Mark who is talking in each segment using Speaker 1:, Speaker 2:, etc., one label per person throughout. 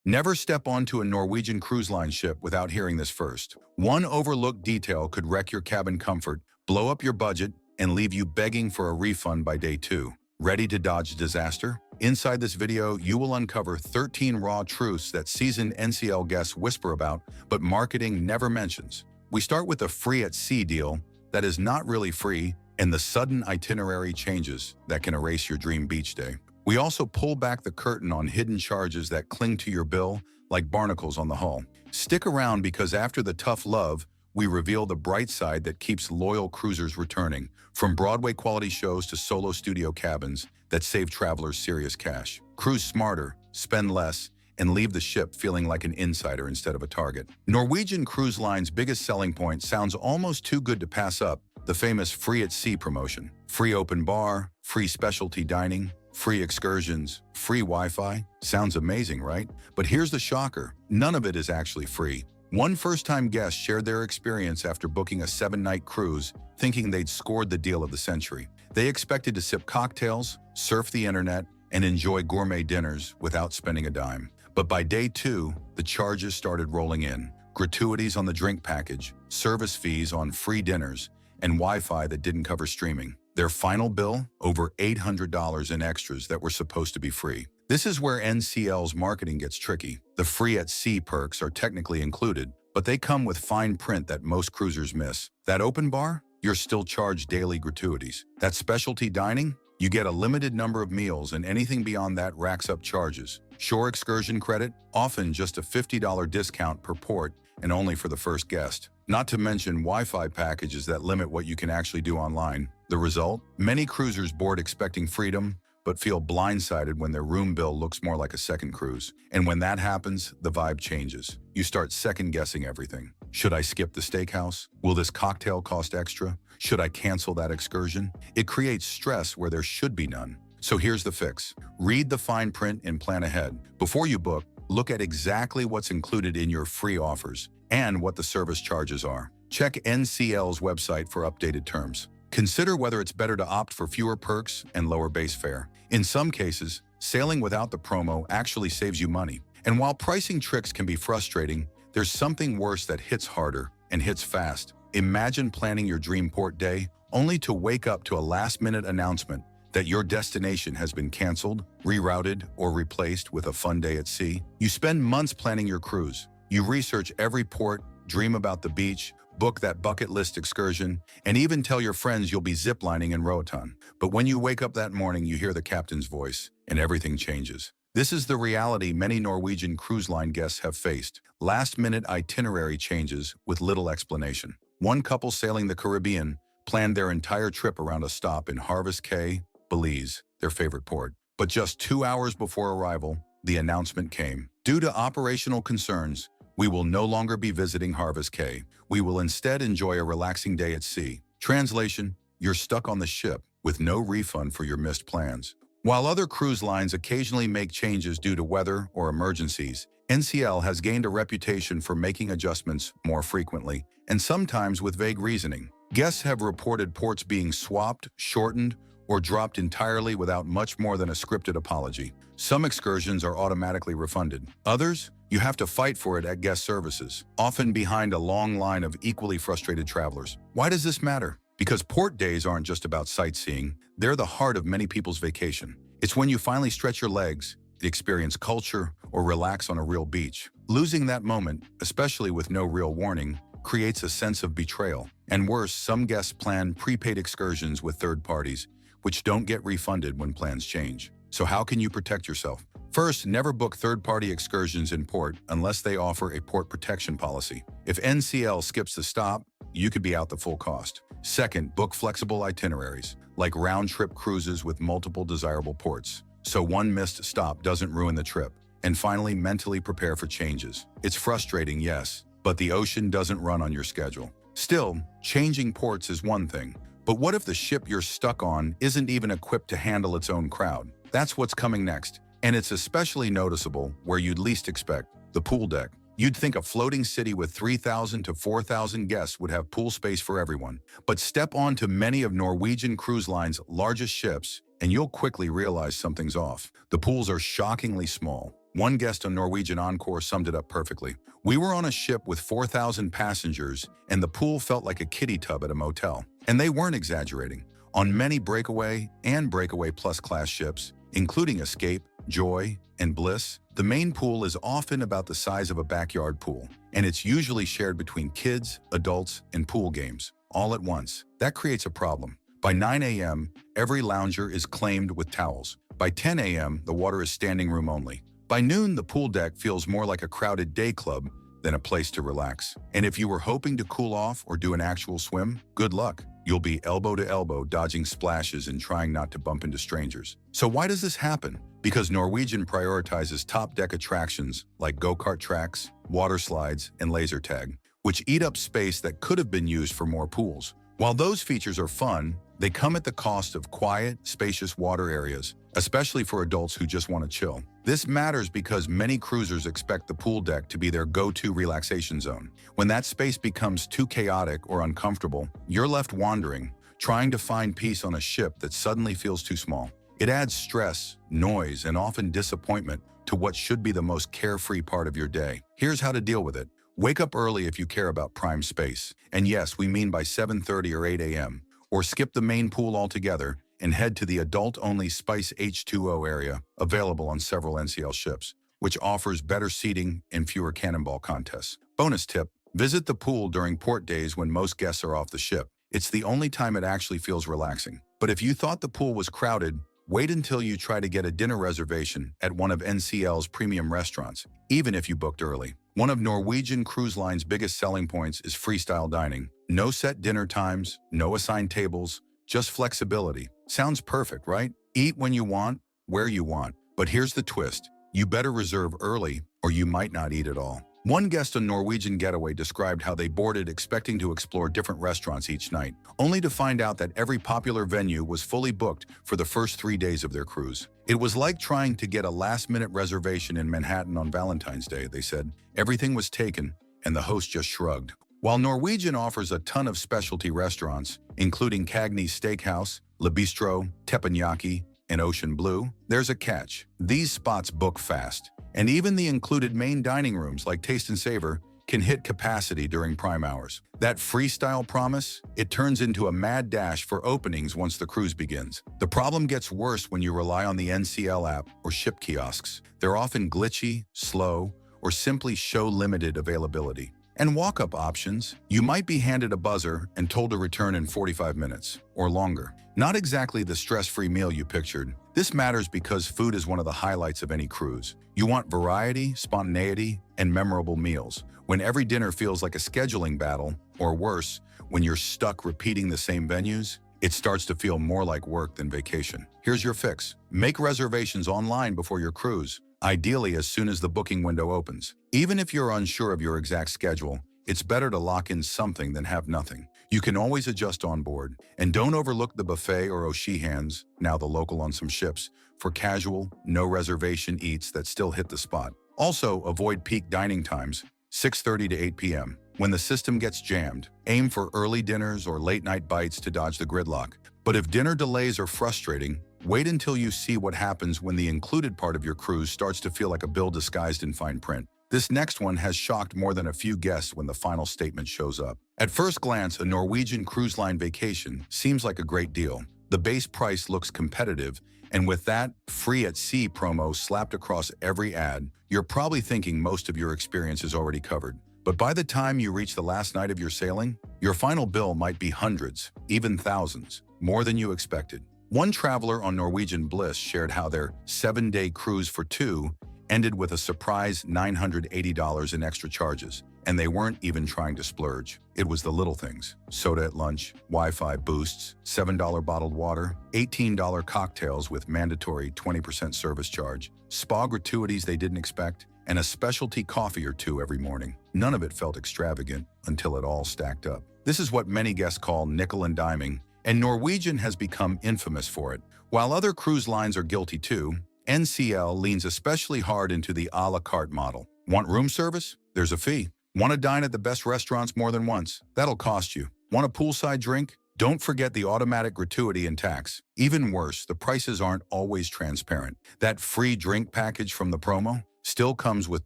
Speaker 1: Never step onto a Norwegian Cruise Line ship without hearing this first. One overlooked detail could wreck your cabin comfort, blow up your budget, and leave you begging for a refund by day 2. Ready to dodge disaster? Inside this video, you will uncover 13 raw truths that seasoned NCL guests whisper about, but marketing never mentions. We start with the free-at-sea deal that is not really free, and the sudden itinerary changes that can erase your dream beach day. We also pull back the curtain on hidden charges that cling to your bill like barnacles on the hull. Stick around because after the tough love, we reveal the bright side that keeps loyal cruisers returning, from Broadway-quality shows to solo studio cabins that save travelers serious cash. Cruise smarter, spend less, and leave the ship feeling like an insider instead of a target. Norwegian Cruise Line's biggest selling point sounds almost too good to pass up: the famous free-at-sea promotion. Free open bar, free specialty dining, free excursions, free Wi-Fi. Sounds amazing, right? But here's the shocker: none of it is actually free. One first-time guest shared their experience after booking a 7-night cruise, thinking they'd scored the deal of the century. They expected to sip cocktails, surf the internet, and enjoy gourmet dinners without spending a dime. But by day 2, the charges started rolling in. Gratuities on the drink package, service fees on free dinners, and Wi-Fi that didn't cover streaming. Their final bill? Over $800 in extras that were supposed to be free. This is where NCL's marketing gets tricky. The free-at-sea perks are technically included, but they come with fine print that most cruisers miss. That open bar? You're still charged daily gratuities. That specialty dining? You get a limited number of meals, and anything beyond that racks up charges. Shore excursion credit? Often just a $50 discount per port, and only for the first guest. Not to mention Wi-Fi packages that limit what you can actually do online. The result? Many cruisers board expecting freedom, but feel blindsided when their room bill looks more like a second cruise. And when that happens, the vibe changes. You start second-guessing everything. Should I skip the steakhouse? Will this cocktail cost extra? Should I cancel that excursion? It creates stress where there should be none. So here's the fix. Read the fine print and plan ahead. Before you book, look at exactly what's included in your free offers and what the service charges are. Check NCL's website for updated terms. Consider whether it's better to opt for fewer perks and lower base fare. In some cases, sailing without the promo actually saves you money. And while pricing tricks can be frustrating, there's something worse that hits harder and hits fast. Imagine planning your dream port day only to wake up to a last-minute announcement that your destination has been canceled, rerouted, or replaced with a fun day at sea. You spend months planning your cruise. You research every port, dream about the beach, book that bucket list excursion, and even tell your friends you'll be ziplining in Roatan. But when you wake up that morning, you hear the captain's voice, and everything changes. This is the reality many Norwegian Cruise Line guests have faced: last-minute itinerary changes with little explanation. One couple sailing the Caribbean planned their entire trip around a stop in Harvest Cay, Belize, their favorite port. But just 2 hours before arrival, the announcement came. Due to operational concerns, we will no longer be visiting Harvest Cay. We will instead enjoy a relaxing day at sea. Translation: you're stuck on the ship with no refund for your missed plans. While other cruise lines occasionally make changes due to weather or emergencies, NCL has gained a reputation for making adjustments more frequently, and sometimes with vague reasoning. Guests have reported ports being swapped, shortened, or dropped entirely without much more than a scripted apology. Some excursions are automatically refunded. Others, you have to fight for it at guest services, often behind a long line of equally frustrated travelers. Why does this matter? Because port days aren't just about sightseeing, they're the heart of many people's vacation. It's when you finally stretch your legs, experience culture, or relax on a real beach. Losing that moment, especially with no real warning, creates a sense of betrayal. And worse, some guests plan prepaid excursions with third parties, which don't get refunded when plans change. So how can you protect yourself? First, never book third-party excursions in port unless they offer a port protection policy. If NCL skips the stop, you could be out the full cost. Second, book flexible itineraries, like round-trip cruises with multiple desirable ports, so one missed stop doesn't ruin the trip. And finally, mentally prepare for changes. It's frustrating, yes, but the ocean doesn't run on your schedule. Still, changing ports is one thing, but what if the ship you're stuck on isn't even equipped to handle its own crowd? That's what's coming next, and it's especially noticeable where you'd least expect: the pool deck. You'd think a floating city with 3,000 to 4,000 guests would have pool space for everyone. But step onto many of Norwegian Cruise Line's largest ships, and you'll quickly realize something's off. The pools are shockingly small. One guest on Norwegian Encore summed it up perfectly. "We were on a ship with 4,000 passengers, and the pool felt like a kiddie tub at a motel." And they weren't exaggerating. On many Breakaway and Breakaway Plus class ships, including Escape, Joy, and Bliss, the main pool is often about the size of a backyard pool, and it's usually shared between kids, adults, and pool games, all at once. That creates a problem. By 9 a.m., every lounger is claimed with towels. By 10 a.m., the water is standing room only. By noon, the pool deck feels more like a crowded day club than a place to relax. And if you were hoping to cool off or do an actual swim, good luck. You'll be elbow to elbow dodging splashes and trying not to bump into strangers. So why does this happen? Because Norwegian prioritizes top deck attractions like go-kart tracks, water slides, and laser tag, which eat up space that could have been used for more pools. While those features are fun, they come at the cost of quiet, spacious water areas, especially for adults who just want to chill. This matters because many cruisers expect the pool deck to be their go-to relaxation zone. When that space becomes too chaotic or uncomfortable, you're left wandering, trying to find peace on a ship that suddenly feels too small. It adds stress, noise, and often disappointment to what should be the most carefree part of your day. Here's how to deal with it. Wake up early if you care about prime space. And yes, we mean by 7:30 or 8 a.m. Or skip the main pool altogether and head to the adult-only Spice H2O area, available on several NCL ships, which offers better seating and fewer cannonball contests. Bonus tip, visit the pool during port days when most guests are off the ship. It's the only time it actually feels relaxing. But if you thought the pool was crowded, wait until you try to get a dinner reservation at one of NCL's premium restaurants, even if you booked early. One of Norwegian Cruise Line's biggest selling points is freestyle dining. No set dinner times, no assigned tables, just flexibility. Sounds perfect, right? Eat when you want, where you want. But here's the twist. You better reserve early or you might not eat at all. One guest on Norwegian Getaway described how they boarded expecting to explore different restaurants each night, only to find out that every popular venue was fully booked for the first 3 days of their cruise. It was like trying to get a last-minute reservation in Manhattan on Valentine's Day, they said. Everything was taken, and the host just shrugged. While Norwegian offers a ton of specialty restaurants, including Cagney's Steakhouse, Le Bistro, Teppanyaki, and Ocean Blue, there's a catch. These spots book fast, and even the included main dining rooms like Taste and Savor can hit capacity during prime hours. That freestyle promise, it turns into a mad dash for openings once the cruise begins. The problem gets worse when you rely on the NCL app or ship kiosks. They're often glitchy, slow, or simply show limited availability. And walk-up options, you might be handed a buzzer and told to return in 45 minutes or longer. Not exactly the stress-free meal you pictured. This matters because food is one of the highlights of any cruise. You want variety, spontaneity, and memorable meals. When every dinner feels like a scheduling battle, or worse, when you're stuck repeating the same venues, it starts to feel more like work than vacation. Here's your fix. Make reservations online before your cruise, ideally as soon as the booking window opens. Even if you're unsure of your exact schedule, it's better to lock in something than have nothing. You can always adjust on board. And don't overlook the buffet or O'Sheehan's, now the local on some ships, for casual, no reservation eats that still hit the spot. Also, avoid peak dining times, 6:30 to 8 p.m. When the system gets jammed, aim for early dinners or late-night bites to dodge the gridlock. But if dinner delays are frustrating, wait until you see what happens when the included part of your cruise starts to feel like a bill disguised in fine print. This next one has shocked more than a few guests when the final statement shows up. At first glance, a Norwegian Cruise Line vacation seems like a great deal. The base price looks competitive, and with that free at sea promo slapped across every ad, you're probably thinking most of your experience is already covered. But by the time you reach the last night of your sailing, your final bill might be hundreds, even thousands, more than you expected. One traveler on Norwegian Bliss shared how their 7-day cruise for two ended with a surprise $980 in extra charges, and they weren't even trying to splurge. It was the little things: soda at lunch, Wi-Fi boosts, $7 bottled water, $18 cocktails with mandatory 20% service charge, spa gratuities they didn't expect, and a specialty coffee or two every morning. None of it felt extravagant until it all stacked up. This is what many guests call nickel and diming, and Norwegian has become infamous for it. While other cruise lines are guilty too, NCL leans especially hard into the a la carte model. Want room service? There's a fee. Want to dine at the best restaurants more than once? That'll cost you. Want a poolside drink? Don't forget the automatic gratuity and tax. Even worse, the prices aren't always transparent. That free drink package from the promo? still comes with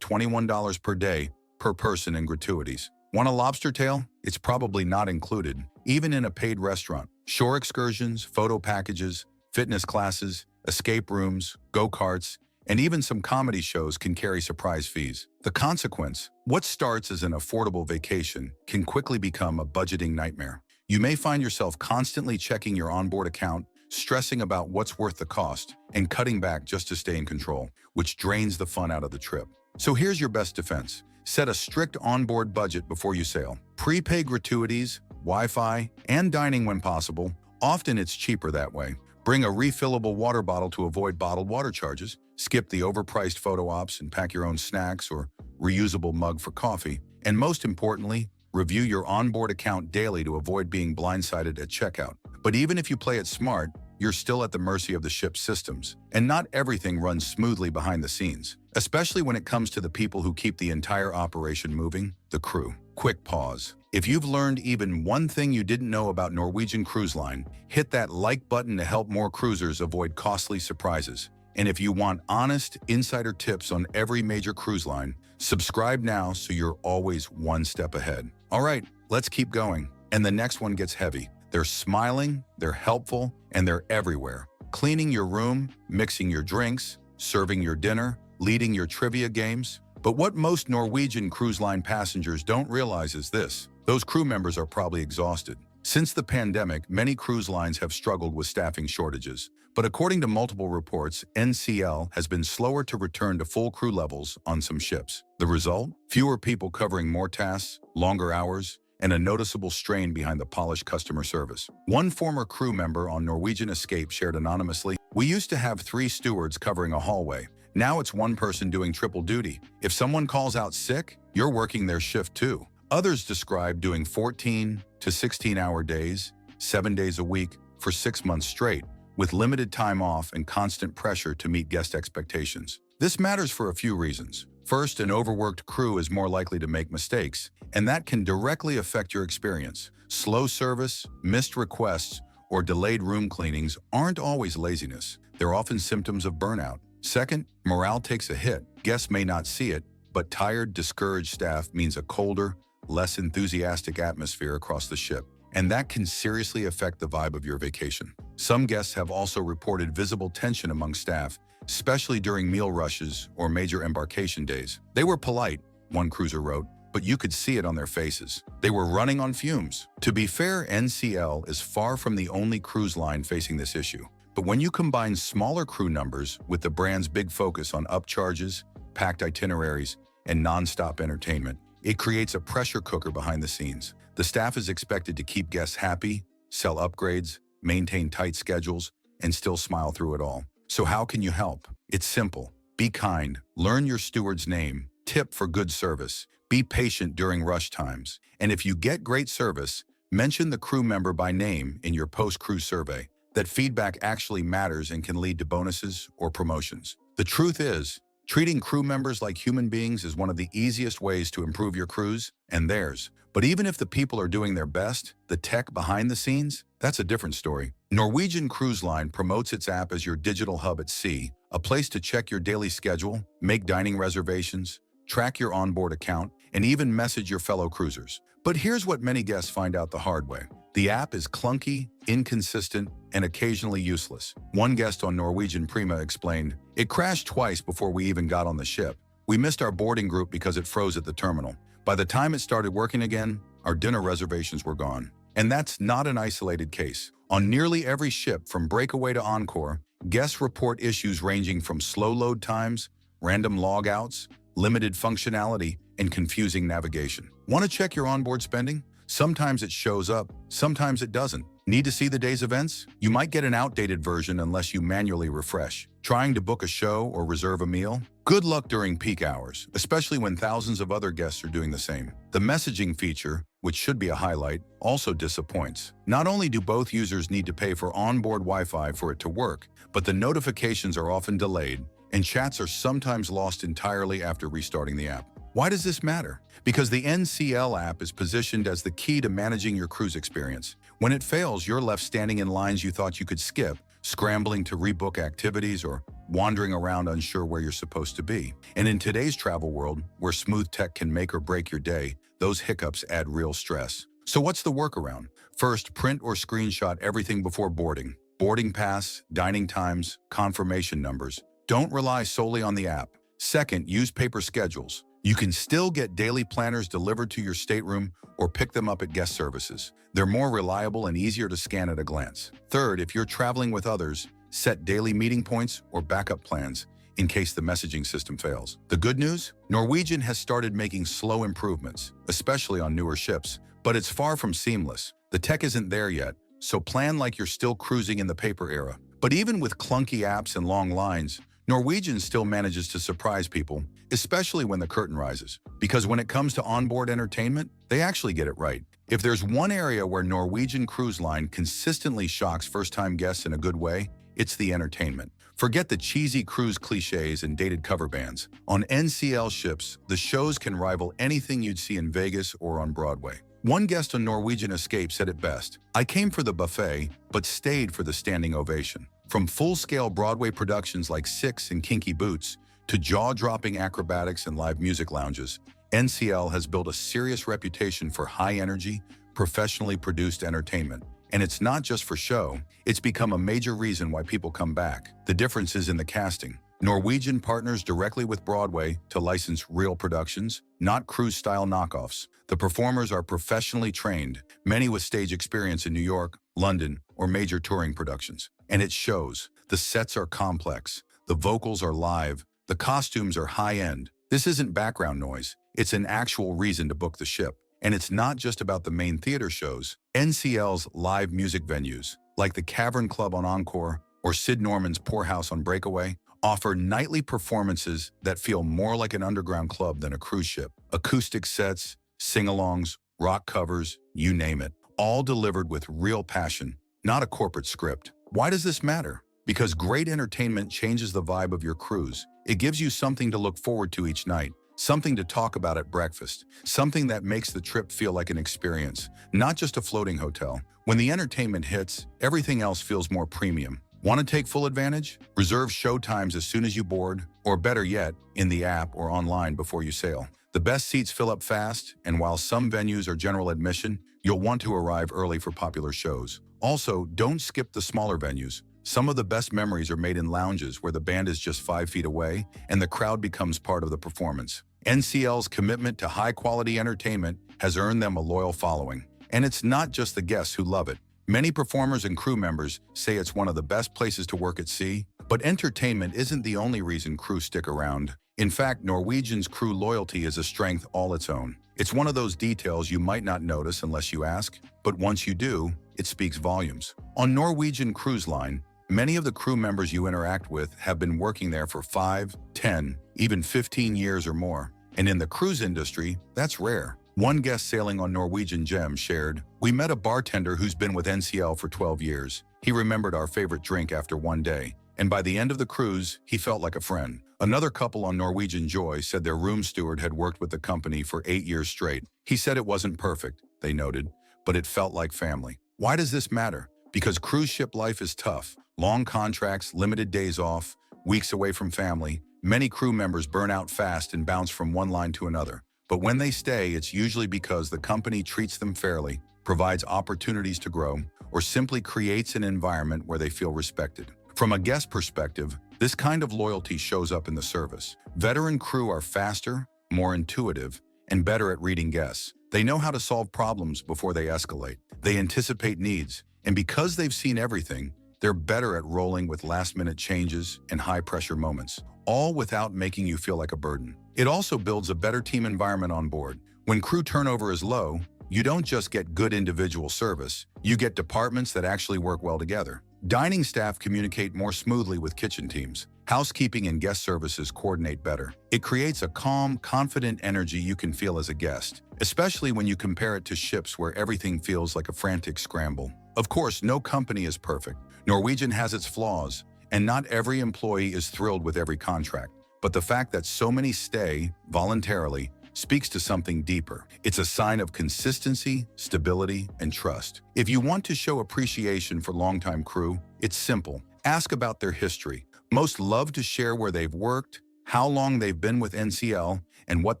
Speaker 1: $21 per day per person in gratuities. Want a lobster tail? It's probably not included, even in a paid restaurant. Shore excursions, photo packages, fitness classes, escape rooms, go-karts, and even some comedy shows can carry surprise fees. The consequence, what starts as an affordable vacation can quickly become a budgeting nightmare. You may find yourself constantly checking your onboard account, stressing about what's worth the cost, and cutting back just to stay in control, which drains the fun out of the trip. So here's your best defense. Set a strict onboard budget before you sail. Prepay gratuities, Wi-Fi, and dining when possible. Often it's cheaper that way. Bring a refillable water bottle to avoid bottled water charges. Skip the overpriced photo ops and pack your own snacks or reusable mug for coffee. And most importantly, review your onboard account daily to avoid being blindsided at checkout. But even if you play it smart, you're still at the mercy of the ship's systems. And not everything runs smoothly behind the scenes, especially when it comes to the people who keep the entire operation moving, the crew. Quick pause. If you've learned even one thing you didn't know about Norwegian Cruise Line, hit that like button to help more cruisers avoid costly surprises. And if you want honest, insider tips on every major cruise line, subscribe now so you're always one step ahead. All right, let's keep going. And the next one gets heavy. They're smiling, they're helpful, and they're everywhere. Cleaning your room, mixing your drinks, serving your dinner, leading your trivia games. But what most Norwegian Cruise Line passengers don't realize is this: those crew members are probably exhausted. Since the pandemic, many cruise lines have struggled with staffing shortages. But according to multiple reports, NCL has been slower to return to full crew levels on some ships. The result? Fewer people covering more tasks, longer hours, and a noticeable strain behind the polished customer service. One former crew member on Norwegian Escape shared anonymously, "We used to have 3 stewards covering a hallway. Now it's one person doing triple duty. If someone calls out sick, you're working their shift too." Others describe doing 14 to 16-hour days, 7 days a week, for 6 months straight, with limited time off and constant pressure to meet guest expectations. This matters for a few reasons. First, an overworked crew is more likely to make mistakes, and that can directly affect your experience. Slow service, missed requests, or delayed room cleanings aren't always laziness. They're often symptoms of burnout. Second, morale takes a hit. Guests may not see it, but tired, discouraged staff means a colder, less enthusiastic atmosphere across the ship, and that can seriously affect the vibe of your vacation. Some guests have also reported visible tension among staff, especially during meal rushes or major embarkation days. "They were polite," one cruiser wrote, "but you could see it on their faces. They were running on fumes." To be fair, NCL is far from the only cruise line facing this issue. But when you combine smaller crew numbers with the brand's big focus on upcharges, packed itineraries, and non-stop entertainment, it creates a pressure cooker behind the scenes. The staff is expected to keep guests happy, sell upgrades, maintain tight schedules, and still smile through it all. So how can you help? It's simple. Be kind, learn your steward's name, tip for good service, be patient during rush times, and if you get great service, mention the crew member by name in your post-cruise survey. That feedback actually matters and can lead to bonuses or promotions. The truth is, treating crew members like human beings is one of the easiest ways to improve your cruise and theirs. But even if the people are doing their best, the tech behind the scenes, that's a different story. Norwegian Cruise Line promotes its app as your digital hub at sea, a place to check your daily schedule, make dining reservations, track your onboard account, and even message your fellow cruisers. But here's what many guests find out the hard way. The app is clunky, inconsistent, and occasionally useless. One guest on Norwegian Prima explained, "It crashed twice before we even got on the ship. We missed our boarding group because it froze at the terminal. By the time it started working again, our dinner reservations were gone." And that's not an isolated case. On nearly every ship, from Breakaway to Encore, guests report issues ranging from slow load times, random logouts, limited functionality, and confusing navigation. Want to check your onboard spending? Sometimes it shows up, sometimes it doesn't. Need to see the day's events? You might get an outdated version unless you manually refresh. Trying to book a show or reserve a meal? Good luck during peak hours, especially when thousands of other guests are doing the same. The messaging feature, which should be a highlight, also disappoints. Not only do both users need to pay for onboard Wi-Fi for it to work, but the notifications are often delayed, and chats are sometimes lost entirely after restarting the app. Why does this matter? Because the NCL app is positioned as the key to managing your cruise experience. When it fails, you're left standing in lines you thought you could skip, scrambling to rebook activities or wandering around unsure where you're supposed to be. And in today's travel world, where smooth tech can make or break your day, those hiccups add real stress. So what's the workaround? First, print or screenshot everything before boarding. Boarding pass, dining times, confirmation numbers. Don't rely solely on the app. Second, use paper schedules. You can still get daily planners delivered to your stateroom or pick them up at guest services. They're more reliable and easier to scan at a glance. Third, if you're traveling with others, set daily meeting points or backup plans in case the messaging system fails. The good news? Norwegian has started making slow improvements, especially on newer ships, but it's far from seamless. The tech isn't there yet, so plan like you're still cruising in the paper era. But even with clunky apps and long lines, Norwegian still manages to surprise people, especially when the curtain rises. Because when it comes to onboard entertainment, they actually get it right. If there's one area where Norwegian Cruise Line consistently shocks first-time guests in a good way, it's the entertainment. Forget the cheesy cruise cliches and dated cover bands. On NCL ships, the shows can rival anything you'd see in Vegas or on Broadway. One guest on Norwegian Escape said it best, "I came for the buffet, but stayed for the standing ovation." From full-scale Broadway productions like Six and Kinky Boots to jaw-dropping acrobatics and live music lounges, NCL has built a serious reputation for high-energy, professionally produced entertainment. And it's not just for show, it's become a major reason why people come back. The difference is in the casting. Norwegian partners directly with Broadway to license real productions, not cruise-style knockoffs. The performers are professionally trained, many with stage experience in New York, London, or major touring productions. And it shows. The sets are complex, the vocals are live, the costumes are high-end. This isn't background noise, it's an actual reason to book the ship. And it's not just about the main theater shows. NCL's live music venues, like the Cavern Club on Encore or Sid Norman's Poorhouse on Breakaway, offer nightly performances that feel more like an underground club than a cruise ship. Acoustic sets, sing-alongs, rock covers, you name it, all delivered with real passion, not a corporate script. Why does this matter? Because great entertainment changes the vibe of your cruise. It gives you something to look forward to each night. Something to talk about at breakfast, something that makes the trip feel like an experience, not just a floating hotel. When the entertainment hits, everything else feels more premium. Want to take full advantage? Reserve show times as soon as you board, or better yet, in the app or online before you sail. The best seats fill up fast, and while some venues are general admission, you'll want to arrive early for popular shows. Also, don't skip the smaller venues. Some of the best memories are made in lounges where the band is just 5 feet away and the crowd becomes part of the performance. NCL's commitment to high-quality entertainment has earned them a loyal following. And it's not just the guests who love it. Many performers and crew members say it's one of the best places to work at sea, but entertainment isn't the only reason crews stick around. In fact, Norwegian's crew loyalty is a strength all its own. It's one of those details you might not notice unless you ask, but once you do, it speaks volumes. On Norwegian Cruise Line, many of the crew members you interact with have been working there for 5, 10, even 15 years or more. And in the cruise industry, that's rare. One guest sailing on Norwegian Gem shared, "We met a bartender who's been with NCL for 12 years. He remembered our favorite drink after one day, and by the end of the cruise, he felt like a friend." Another couple on Norwegian Joy said their room steward had worked with the company for 8 years straight. He said it wasn't perfect, they noted, but it felt like family. Why does this matter? Because cruise ship life is tough. Long contracts, limited days off, weeks away from family. Many crew members burn out fast and bounce from one line to another. But when they stay, it's usually because the company treats them fairly, provides opportunities to grow, or simply creates an environment where they feel respected. From a guest perspective, this kind of loyalty shows up in the service. Veteran crew are faster, more intuitive, and better at reading guests. They know how to solve problems before they escalate. They anticipate needs, and because they've seen everything, they're better at rolling with last-minute changes and high-pressure moments, all without making you feel like a burden. It also builds a better team environment on board. When crew turnover is low, you don't just get good individual service, you get departments that actually work well together. Dining staff communicate more smoothly with kitchen teams. Housekeeping and guest services coordinate better. It creates a calm, confident energy you can feel as a guest, especially when you compare it to ships where everything feels like a frantic scramble. Of course, no company is perfect. Norwegian has its flaws, and not every employee is thrilled with every contract. But the fact that so many stay, voluntarily, speaks to something deeper. It's a sign of consistency, stability, and trust. If you want to show appreciation for longtime crew, it's simple. Ask about their history. Most love to share where they've worked, how long they've been with NCL, and what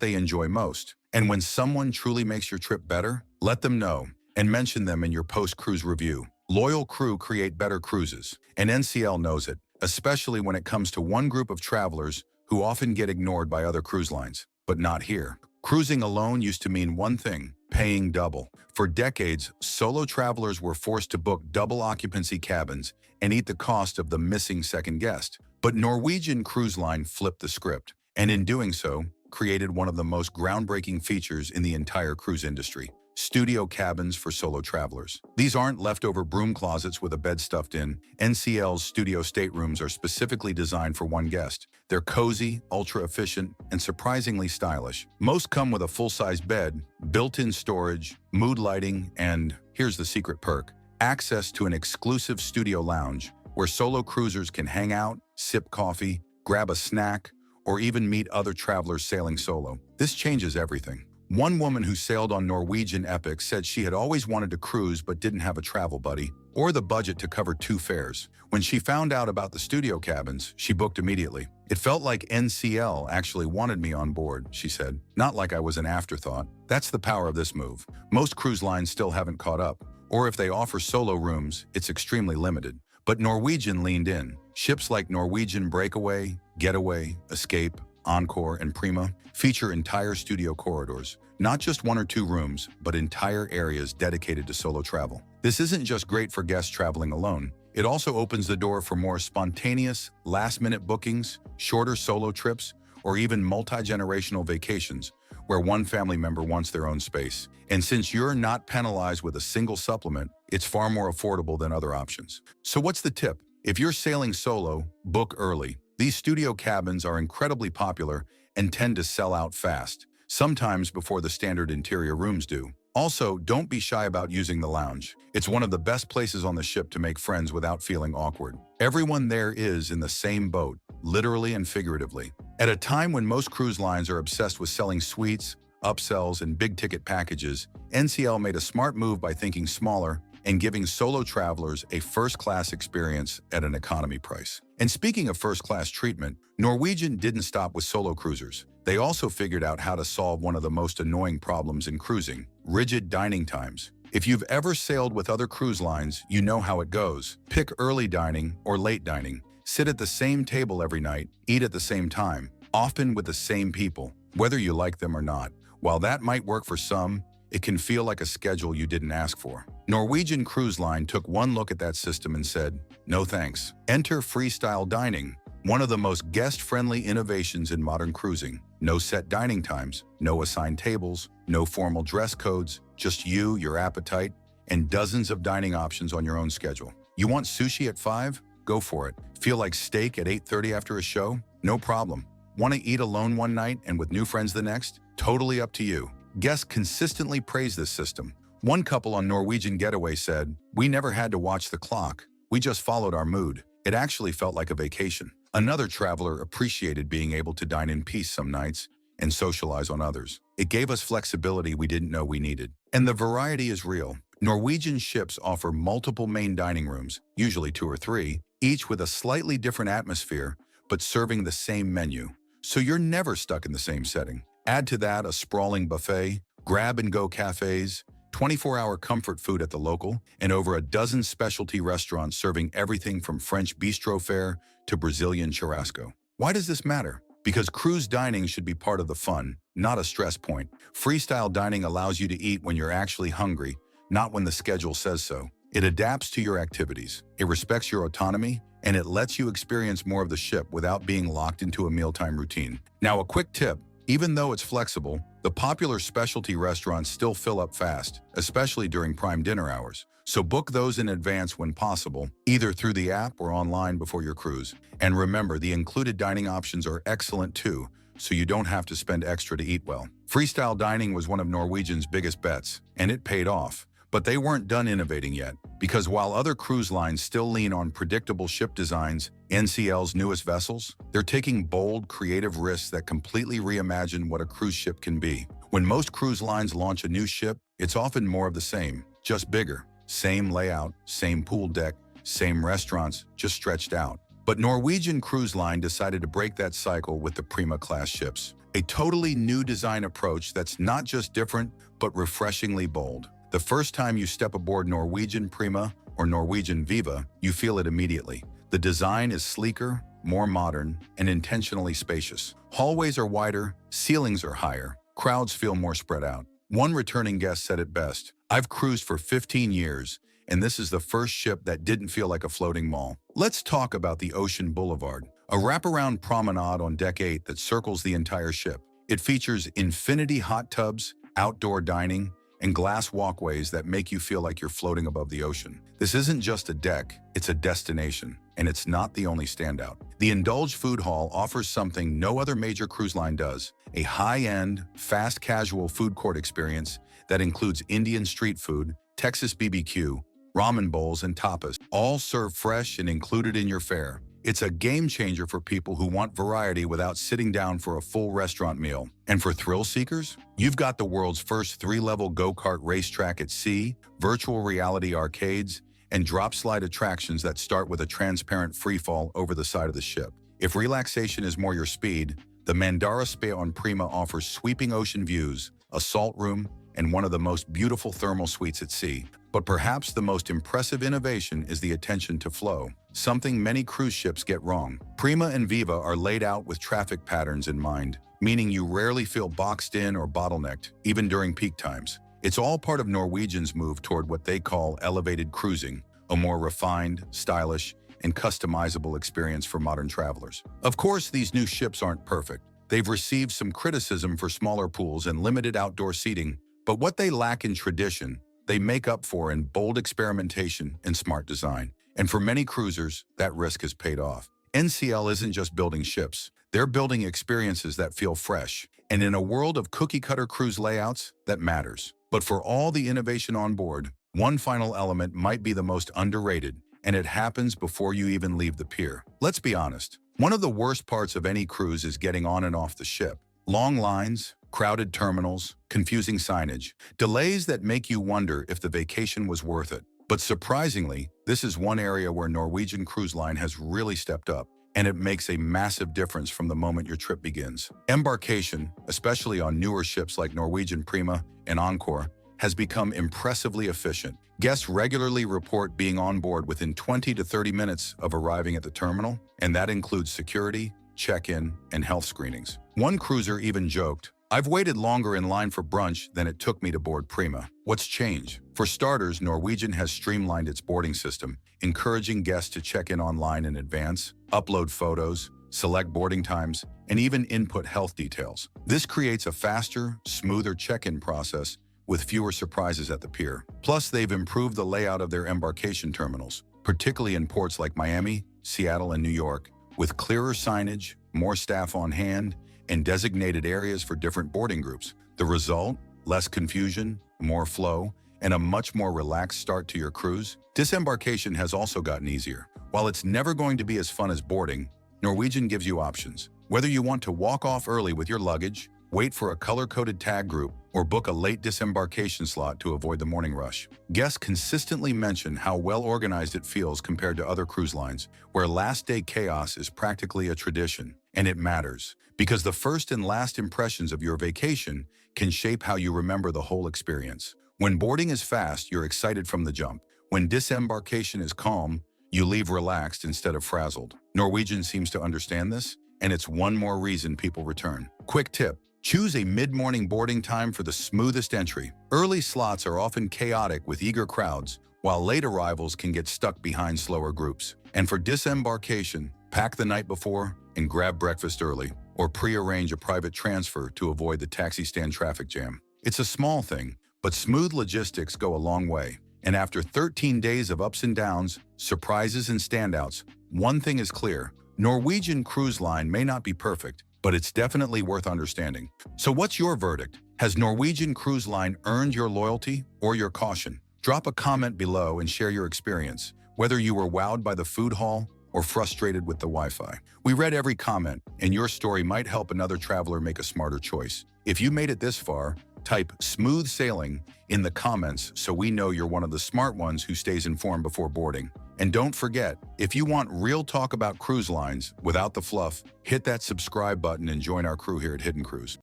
Speaker 1: they enjoy most. And when someone truly makes your trip better, let them know and mention them in your post-cruise review. Loyal crew create better cruises, and NCL knows it, especially when it comes to one group of travelers who often get ignored by other cruise lines. But not here. Cruising alone used to mean one thing: paying double. For decades, solo travelers were forced to book double occupancy cabins and eat the cost of the missing second guest. But Norwegian Cruise Line flipped the script, and in doing so, created one of the most groundbreaking features in the entire cruise industry: studio cabins for solo travelers. These aren't leftover broom closets with a bed stuffed in. NCL's studio staterooms are specifically designed for one guest. They're cozy, ultra-efficient, and surprisingly stylish. Most come with a full-size bed, built-in storage, mood lighting, and, here's the secret perk, access to an exclusive studio lounge where solo cruisers can hang out, sip coffee, grab a snack, or even meet other travelers sailing solo. This changes everything. One woman who sailed on Norwegian Epic said she had always wanted to cruise but didn't have a travel buddy or the budget to cover 2 fares. When she found out about the studio cabins, she booked immediately. It felt like NCL actually wanted me on board, she said, not like I was an afterthought. That's the power of this move. Most cruise lines still haven't caught up, or if they offer solo rooms, it's extremely limited. But Norwegian leaned in. Ships like Norwegian Breakaway, Getaway, Escape, Encore, and Prima feature entire studio corridors. Not just 1 or 2 rooms, but entire areas dedicated to solo travel. This isn't just great for guests traveling alone. It also opens the door for more spontaneous, last-minute bookings, shorter solo trips, or even multi-generational vacations, where one family member wants their own space. And since you're not penalized with a single supplement, it's far more affordable than other options. So what's the tip? If you're sailing solo, book early. These studio cabins are incredibly popular and tend to sell out fast, sometimes before the standard interior rooms do. Also, don't be shy about using the lounge. It's one of the best places on the ship to make friends without feeling awkward. Everyone there is in the same boat, literally and figuratively. At a time when most cruise lines are obsessed with selling suites, upsells, and big-ticket packages, NCL made a smart move by thinking smaller and giving solo travelers a first-class experience at an economy price. And speaking of first-class treatment, Norwegian didn't stop with solo cruisers. They also figured out how to solve one of the most annoying problems in cruising: rigid dining times. If you've ever sailed with other cruise lines, you know how it goes. Pick early dining or late dining. Sit at the same table every night, eat at the same time, often with the same people, whether you like them or not. While that might work for some, it can feel like a schedule you didn't ask for. Norwegian Cruise Line took one look at that system and said, no thanks. Enter freestyle dining, one of the most guest-friendly innovations in modern cruising. No set dining times, no assigned tables, no formal dress codes, just you, your appetite, and dozens of dining options on your own schedule. You want sushi at 5? Go for it. Feel like steak at 8:30 after a show? No problem. Want to eat alone one night and with new friends the next? Totally up to you. Guests consistently praise this system. One couple on Norwegian Getaway said, "We never had to watch the clock. We just followed our mood. It actually felt like a vacation." Another traveler appreciated being able to dine in peace some nights and socialize on others. It gave us flexibility we didn't know we needed. And the variety is real. Norwegian ships offer multiple main dining rooms, usually 2 or 3, each with a slightly different atmosphere, but serving the same menu. So you're never stuck in the same setting. Add to that a sprawling buffet, grab-and-go cafes, 24-hour comfort food at the local, and over a dozen specialty restaurants serving everything from French bistro fare to Brazilian churrasco. Why does this matter? Because cruise dining should be part of the fun, not a stress point. Freestyle dining allows you to eat when you're actually hungry, not when the schedule says so. It adapts to your activities, it respects your autonomy, and it lets you experience more of the ship without being locked into a mealtime routine. Now, a quick tip. Even though it's flexible, the popular specialty restaurants still fill up fast, especially during prime dinner hours. So book those in advance when possible, either through the app or online before your cruise. And remember, the included dining options are excellent too, so you don't have to spend extra to eat well. Freestyle dining was one of Norwegian's biggest bets, and it paid off. But they weren't done innovating yet, because while other cruise lines still lean on predictable ship designs, NCL's newest vessels, they're taking bold, creative risks that completely reimagine what a cruise ship can be. When most cruise lines launch a new ship, it's often more of the same, just bigger. Same layout, same pool deck, same restaurants, just stretched out. But Norwegian Cruise Line decided to break that cycle with the Prima-class ships. A totally new design approach that's not just different, but refreshingly bold. The first time you step aboard Norwegian Prima or Norwegian Viva, you feel it immediately. The design is sleeker, more modern, and intentionally spacious. Hallways are wider, ceilings are higher, crowds feel more spread out. One returning guest said it best, "I've cruised for 15 years, and this is the first ship that didn't feel like a floating mall." Let's talk about the Ocean Boulevard, a wraparound promenade on Deck 8 that circles the entire ship. It features infinity hot tubs, outdoor dining, and glass walkways that make you feel like you're floating above the ocean. This isn't just a deck, it's a destination, and it's not the only standout. The Indulge Food Hall offers something no other major cruise line does, a high-end, fast casual food court experience that includes Indian street food, Texas BBQ, ramen bowls, and tapas, all served fresh and included in your fare. It's a game changer for people who want variety without sitting down for a full restaurant meal. And for thrill seekers, you've got the world's first 3-level go-kart racetrack at sea, virtual reality arcades, and drop-slide attractions that start with a transparent freefall over the side of the ship. If relaxation is more your speed, the Mandara Spa on Prima offers sweeping ocean views, a salt room, and one of the most beautiful thermal suites at sea. But perhaps the most impressive innovation is the attention to flow, something many cruise ships get wrong. Prima and Viva are laid out with traffic patterns in mind, meaning you rarely feel boxed in or bottlenecked, even during peak times. It's all part of Norwegian's move toward what they call elevated cruising, a more refined, stylish, and customizable experience for modern travelers. Of course, these new ships aren't perfect. They've received some criticism for smaller pools and limited outdoor seating, but what they lack in tradition, they make up for in bold experimentation and smart design. And for many cruisers, that risk has paid off. NCL isn't just building ships. They're building experiences that feel fresh. And in a world of cookie-cutter cruise layouts, that matters. But for all the innovation on board, one final element might be the most underrated, and it happens before you even leave the pier. Let's be honest. One of the worst parts of any cruise is getting on and off the ship. Long lines, crowded terminals, confusing signage, delays that make you wonder if the vacation was worth it. But surprisingly, this is one area where Norwegian Cruise Line has really stepped up, and it makes a massive difference from the moment your trip begins. Embarkation, especially on newer ships like Norwegian Prima and Encore, has become impressively efficient. Guests regularly report being on board within 20 to 30 minutes of arriving at the terminal, and that includes security, check-in, and health screenings. One cruiser even joked, "I've waited longer in line for brunch than it took me to board Prima." What's changed? For starters, Norwegian has streamlined its boarding system, encouraging guests to check in online in advance, upload photos, select boarding times, and even input health details. This creates a faster, smoother check-in process with fewer surprises at the pier. Plus, they've improved the layout of their embarkation terminals, particularly in ports like Miami, Seattle, and New York, with clearer signage, more staff on hand, and designated areas for different boarding groups. The result? Less confusion, more flow, and a much more relaxed start to your cruise. Disembarkation has also gotten easier. While it's never going to be as fun as boarding, Norwegian gives you options. Whether you want to walk off early with your luggage, wait for a color-coded tag group, or book a late disembarkation slot to avoid the morning rush. Guests consistently mention how well-organized it feels compared to other cruise lines, where last-day chaos is practically a tradition. And it matters, because the first and last impressions of your vacation can shape how you remember the whole experience. When boarding is fast, you're excited from the jump. When disembarkation is calm, you leave relaxed instead of frazzled. Norwegian seems to understand this, and it's one more reason people return. Quick tip. Choose a mid-morning boarding time for the smoothest entry. Early slots are often chaotic with eager crowds, while late arrivals can get stuck behind slower groups. And for disembarkation, pack the night before and grab breakfast early, or pre-arrange a private transfer to avoid the taxi stand traffic jam. It's a small thing, but smooth logistics go a long way. And after 13 days of ups and downs, surprises and standouts, one thing is clear: Norwegian Cruise Line may not be perfect, but it's definitely worth understanding. So what's your verdict? Has Norwegian Cruise Line earned your loyalty or your caution? Drop a comment below and share your experience, whether you were wowed by the food hall or frustrated with the Wi-Fi. We read every comment, and your story might help another traveler make a smarter choice. If you made it this far, Type "smooth sailing" in the comments so we know you're one of the smart ones who stays informed before boarding. And don't forget, if you want real talk about cruise lines without the fluff, hit that subscribe button and join our crew here at Hidden Cruise.